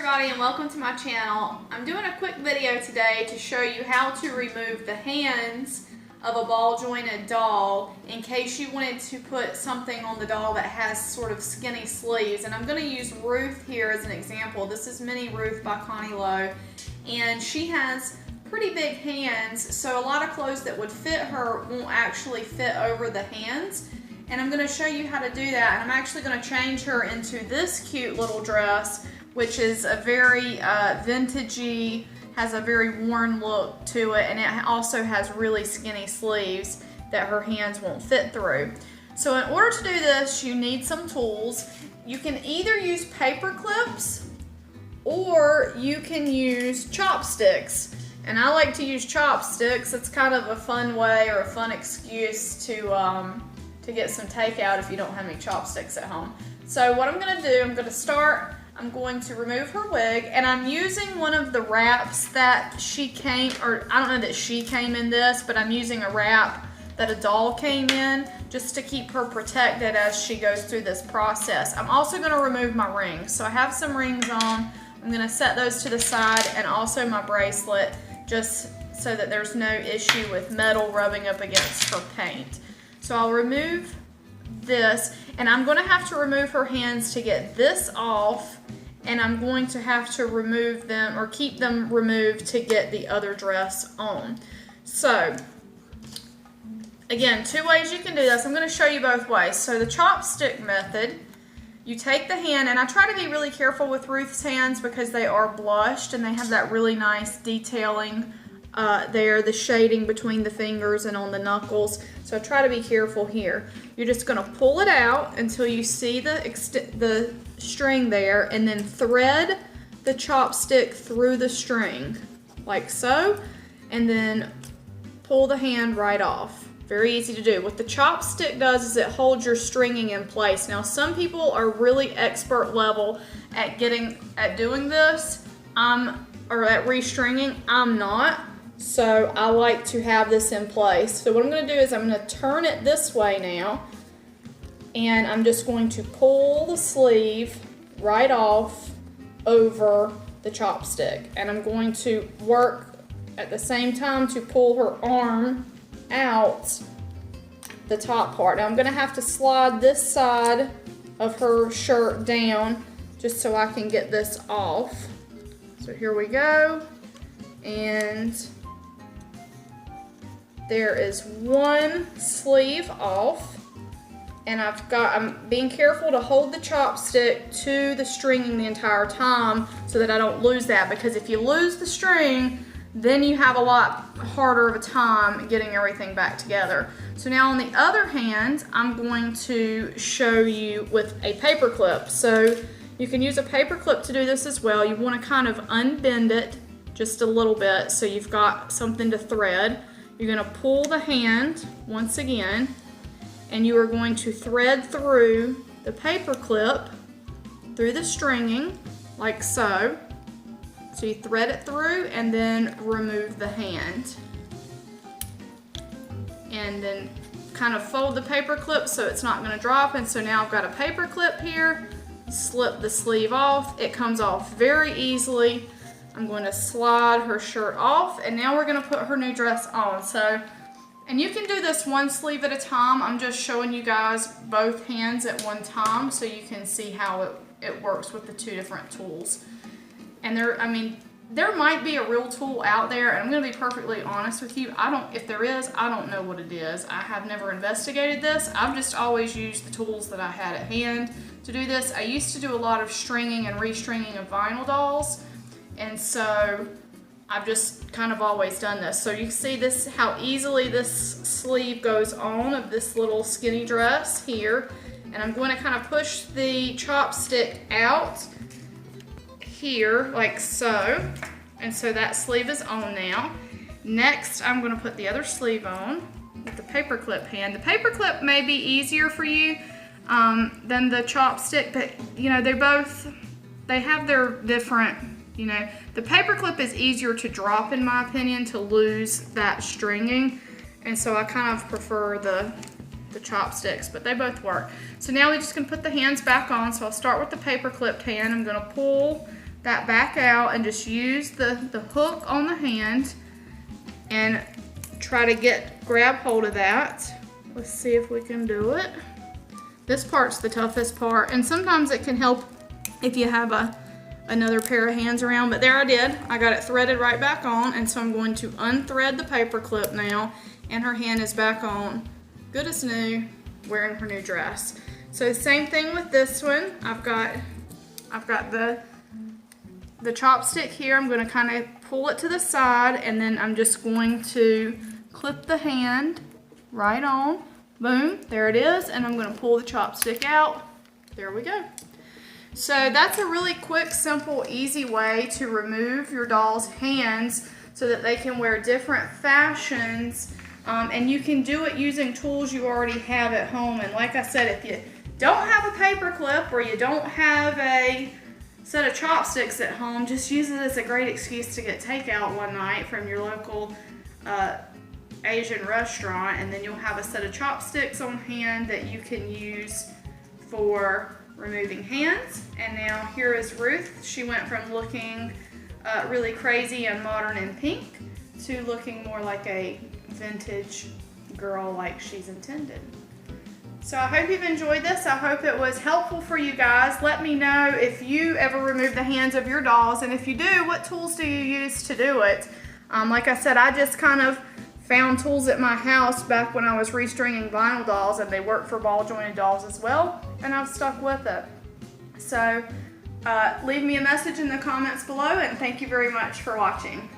everybody and welcome to my channel. I'm doing a quick video today to show you how to remove the hands of a ball jointed doll in case you wanted to put something on the doll that has sort of skinny sleeves. And I'm going to use Ruth here as an example. This is Mini Ruth by Connie Lowe, and she has pretty big hands, so a lot of clothes that would fit her won't actually fit over the hands. And I'm going to show you how to do that, and I'm actually going to change her into this cute little dress, which is a very vintagey, has a very worn look to it, and it also has really skinny sleeves that her hands won't fit through. So in order to do this, you need some tools. You can either use paper clips or you can use chopsticks. And I like to use chopsticks. It's kind of a fun way or a fun excuse to get some takeout if you don't have any chopsticks at home. So what I'm going to do, I'm going to remove her wig, and I'm using one of the wraps that she came, or I don't know that she came in this, but I'm using a wrap that a doll came in just to keep her protected as she goes through this process. I'm also going to remove my rings. So I have some rings on. I'm going to set those to the side, and also my bracelet, just so that there's no issue with metal rubbing up against her paint. So I'll remove this, and I'm going to have to remove her hands to get this off, and I'm going to have to remove them or keep them removed to get the other dress on. So again, two ways you can do this. I'm going to show you both ways. So the chopstick method, you take the hand, and I try to be really careful with Ruth's hands because they are blushed and they have that really nice detailing there, the shading between the fingers and on the knuckles. So I try to be careful here. You're just going to pull it out until you see the string there, and then thread the chopstick through the string like so, and then pull the hand right off. Very easy to do. What the chopstick does is it holds your stringing in place. Now some people are really expert level at doing this, or at restringing. I'm not. So I like to have this in place. So what I'm going to do is I'm going to turn it this way now, and I'm just going to pull the sleeve right off over the chopstick, and I'm going to work at the same time to pull her arm out the top part. Now I'm going to have to slide this side of her shirt down just so I can get this off. So here we go, and there is one sleeve off, and I'm being careful to hold the chopstick to the stringing the entire time so that I don't lose that, because if you lose the string, then you have a lot harder of a time getting everything back together. So now on the other hand, I'm going to show you with a paper clip. So you can use a paper clip to do this as well. You want to kind of unbend it just a little bit so you've got something to thread. You're going to pull the hand once again, and you are going to thread through the paper clip through the stringing like so. So you thread it through and then remove the hand. And then kind of fold the paper clip so it's not going to drop. And so now I've got a paper clip here, slip the sleeve off. It comes off very easily. I'm going to slide her shirt off, and now we're going to put her new dress on. So, and you can do this one sleeve at a time. I'm just showing you guys both hands at one time so you can see how it works with the two different tools. And there might be a real tool out there, and I'm going to be perfectly honest with you. If there is, I don't know what it is. I have never investigated this. I've just always used the tools that I had at hand to do this. I used to do a lot of stringing and restringing of vinyl dolls, and so I've just kind of always done this. So you can see this, how easily this sleeve goes on of this little skinny dress here. And I'm going to kind of push the chopstick out here like so, and so that sleeve is on now. Next I'm going to put the other sleeve on with the paper clip hand. The paper clip may be easier for you than the chopstick, but you know, they have their different, you know, the paper clip is easier to drop in my opinion, to lose that stringing, and so I kind of prefer the chopsticks, but they both work. So now we're just going to put the hands back on. So I'll start with the paper clipped hand. I'm going to pull that back out and just use the hook on the hand and try to grab hold of that. Let's see if we can do it. This part's the toughest part, and sometimes it can help if you have another pair of hands around, but there I did. I got it threaded right back on, and so I'm going to unthread the paper clip now, and her hand is back on, good as new, wearing her new dress. So same thing with this one. I've got the chopstick here. I'm going to kind of pull it to the side, and then I'm just going to clip the hand right on. Boom, there it is, and I'm going to pull the chopstick out. There we go. So that's a really quick, simple, easy way to remove your doll's hands so that they can wear different fashions, and you can do it using tools you already have at home. And like I said, if you don't have a paper clip or you don't have a set of chopsticks at home, just use it as a great excuse to get takeout one night from your local Asian restaurant, and then you'll have a set of chopsticks on hand that you can use for removing hands. And now here is Ruth. She went from looking really crazy and modern and pink to looking more like a vintage girl like she's intended. So I hope you've enjoyed this. I hope it was helpful for you guys. Let me know if you ever remove the hands of your dolls, and if you do, what tools do you use to do it? Like I said, I just kind of found tools at my house back when I was restringing vinyl dolls, and they work for ball jointed dolls as well, and I've stuck with it. So leave me a message in the comments below, and thank you very much for watching.